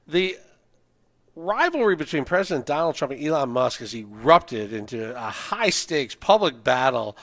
The rivalry between President Donald Trump and Elon Musk has erupted into a high stakes public battle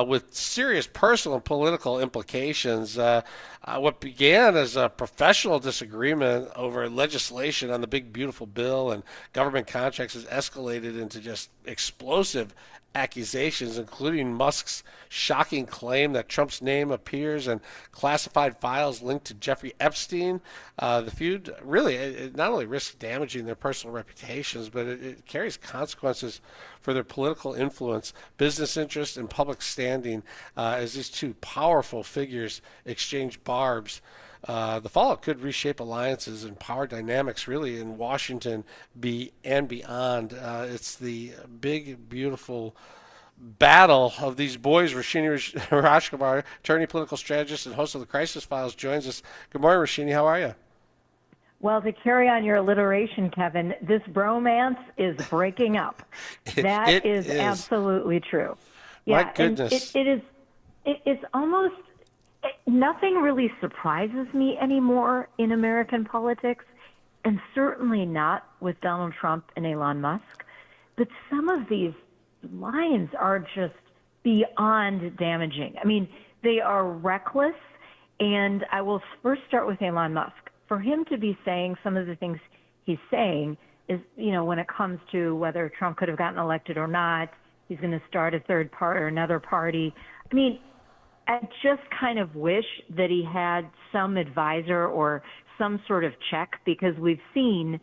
with serious personal and political implications. What began as a professional disagreement over legislation on the big, beautiful bill and government contracts has escalated into just explosive accusations, including Musk's shocking claim that Trump's name appears in classified files linked to Jeffrey Epstein. The feud really it not only risks damaging their personal reputations, but it carries consequences for their political influence, business interest, and public standing as these two powerful figures exchange barbs. The fallout could reshape alliances and power dynamics really in Washington and beyond. It's the big, beautiful battle of these boys. Roshini Rashkumar, attorney, political strategist, and host of the Crisis Files, joins us. Good morning, Roshini. How are you? Well, to carry on your alliteration, Kevin, this bromance is breaking up. That is absolutely true. My Yeah, and goodness. it's almost nothing really surprises me anymore in American politics, and certainly not with Donald Trump and Elon Musk. But some of these lines are just beyond damaging. I mean, they are reckless, and I will first start with Elon Musk. For him to be saying some of the things he's saying is, when it comes to whether Trump could have gotten elected or not, he's going to start a third party or another party. I mean, I just kind of wish that he had some advisor or some sort of check, because we've seen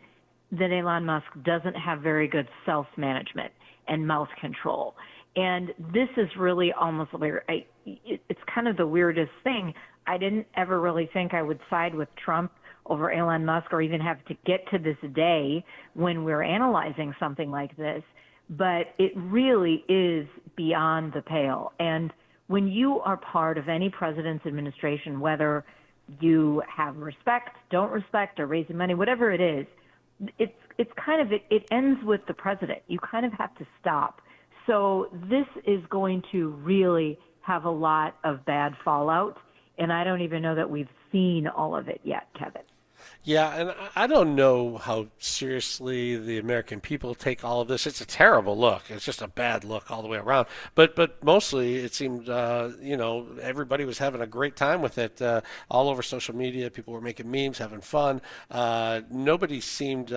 that Elon Musk doesn't have very good self-management and mouth control. And this is really almost weird. It's kind of the weirdest thing. I didn't ever really think I would side with Trump over Elon Musk or even have to get to this day when we're analyzing something like this. But it really is beyond the pale. And when you are part of any president's administration, whether you have respect, don't respect, or raising money, whatever it is, it's kind of it ends with the president. You kind of have to stop. So this is going to really have a lot of bad fallout, and I don't even know that we've seen all of it yet, Kevin. Yeah, and I don't know how seriously the American people take all of this. It's a terrible look. It's just a bad look all the way around. But mostly it seemed everybody was having a great time with it all over social media. People were making memes, having fun. Nobody seemed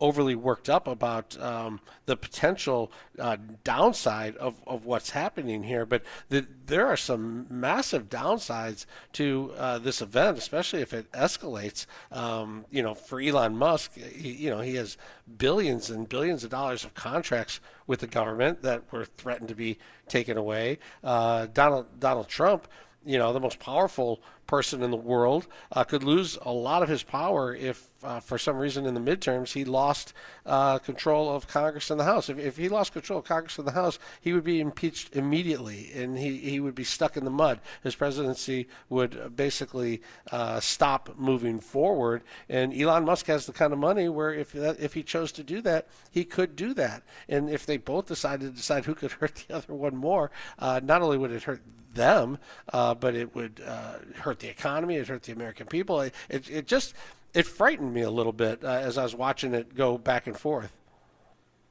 overly worked up about the potential downside of what's happening here. But there are some massive downsides to this event, especially if it escalates. For Elon Musk, he has billions and billions of dollars of contracts with the government that were threatened to be taken away. Donald Trump, the most powerful person in the world, could lose a lot of his power if, for some reason, in the midterms, he lost control of Congress and the House. If he lost control of Congress and the House, he would be impeached immediately, and he would be stuck in the mud. His presidency would basically stop moving forward. And Elon Musk has the kind of money where if he chose to do that, he could do that. And if they both decided to decide who could hurt the other one more, not only would it hurt them, but it would hurt the economy. It hurt the American people. It frightened me a little bit as I was watching it go back and forth.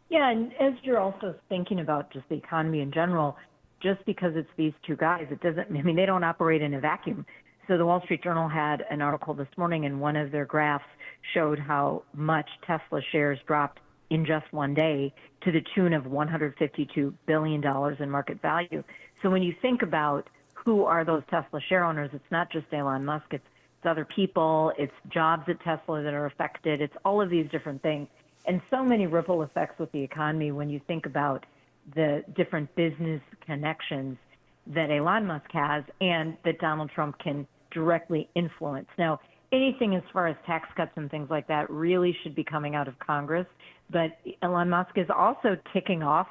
Yeah, and as you're also thinking about just the economy in general, just because it's these two guys, it doesn't, I mean, they don't operate in a vacuum. So the Wall Street Journal had an article this morning, and one of their graphs showed how much Tesla shares dropped in just one day to the tune of $152 billion in market value. So when you think about who are those Tesla share owners, it's not just Elon Musk, it's other people, it's jobs at Tesla that are affected, it's all of these different things. And so many ripple effects with the economy when you think about the different business connections that Elon Musk has and that Donald Trump can directly influence. Now, anything as far as tax cuts and things like that really should be coming out of Congress. But Elon Musk is also ticking off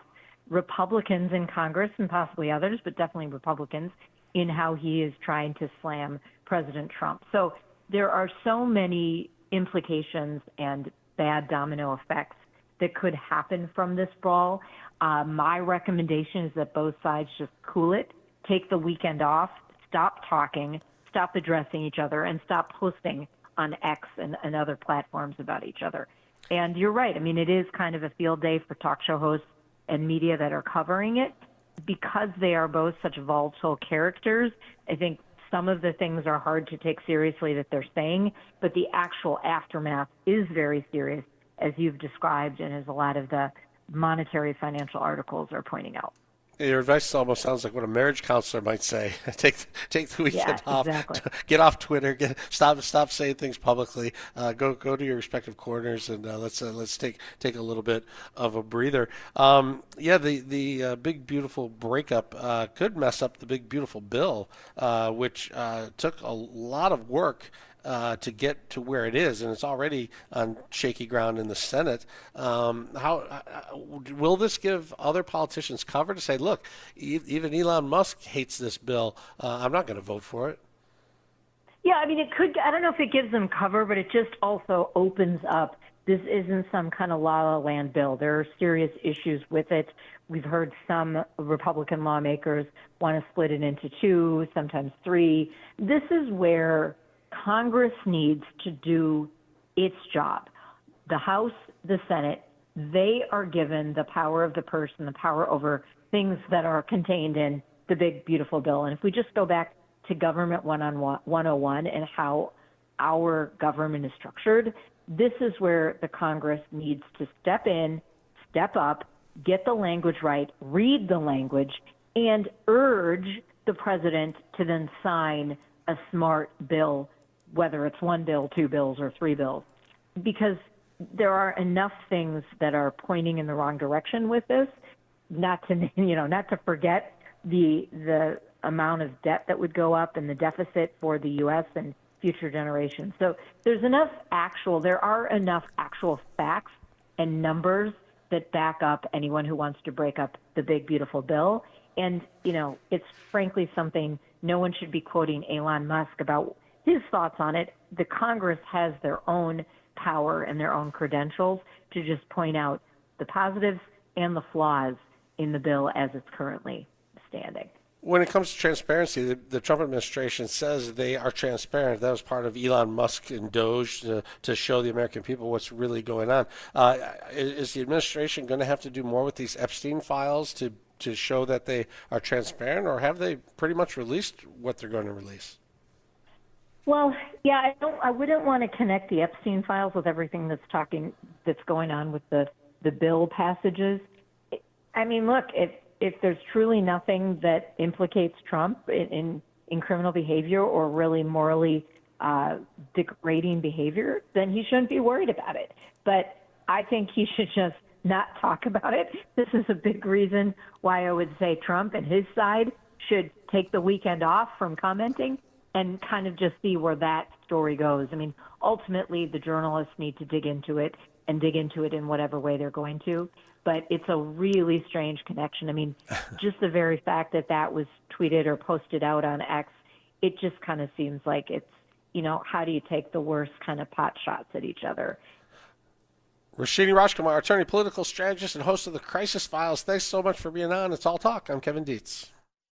Republicans in Congress and possibly others, but definitely Republicans, in how he is trying to slam President Trump. So there are so many implications and bad domino effects that could happen from this brawl. My recommendation is that both sides just cool it, take the weekend off, stop talking, stop addressing each other, and stop posting on X and other platforms about each other. And you're right. I mean, it is kind of a field day for talk show hosts and media that are covering it because they are both such volatile characters. I think some of the things are hard to take seriously that they're saying, but the actual aftermath is very serious, as you've described, and as a lot of the monetary financial articles are pointing out. Your advice almost sounds like what a marriage counselor might say. Take the weekend Yes, off. exactly. Get off Twitter. Stop saying things publicly. Go to your respective corners and let's take a little bit of a breather. The big beautiful breakup could mess up the big beautiful bill, which took a lot of work to get to where it is, and it's already on shaky ground in the Senate. How will this give other politicians cover to say, look, even Elon Musk hates this bill. I'm not going to vote for it. Yeah, I mean, it could. I don't know if it gives them cover, but it just also opens up. This isn't some kind of la la land bill. There are serious issues with it. We've heard some Republican lawmakers want to split it into two, sometimes three. This is where Congress needs to do its job. The House, the Senate, they are given the power of the purse and the power over things that are contained in the big, beautiful bill. And if we just go back to Government 101 and how our government is structured, this is where the Congress needs to step in, step up, get the language right, read the language, and urge the president to then sign a smart bill, whether it's one bill, two bills, or three bills, because there are enough things that are pointing in the wrong direction with this, not to forget the amount of debt that would go up and the deficit for the U.S. and future generations. So there are enough actual facts and numbers that back up anyone who wants to break up the big, beautiful bill. And, it's frankly something no one should be quoting Elon Musk about his thoughts on it. The Congress has their own power and their own credentials to just point out the positives and the flaws in the bill as it's currently standing. When it comes to transparency, the Trump administration says they are transparent. That was part of Elon Musk and Doge to show the American people what's really going on. Is the administration going to have to do more with these Epstein files to show that they are transparent, or have they pretty much released what they're going to release? Well, yeah, I wouldn't want to connect the Epstein files with everything that's going on with the bill passages. I mean, look, if there's truly nothing that implicates Trump in criminal behavior or really morally degrading behavior, then he shouldn't be worried about it. But I think he should just not talk about it. This is a big reason why I would say Trump and his side should take the weekend off from commenting and kind of just see where that story goes. I mean, ultimately, the journalists need to dig into it and dig into it in whatever way they're going to. But it's a really strange connection. I mean, just the very fact that was tweeted or posted out on X, it just kind of seems like it's, how do you take the worst kind of pot shots at each other? Roshini Rajkumar, attorney, political strategist, and host of the Crisis Files. Thanks so much for being on. It's All Talk. I'm Kevin Dietz.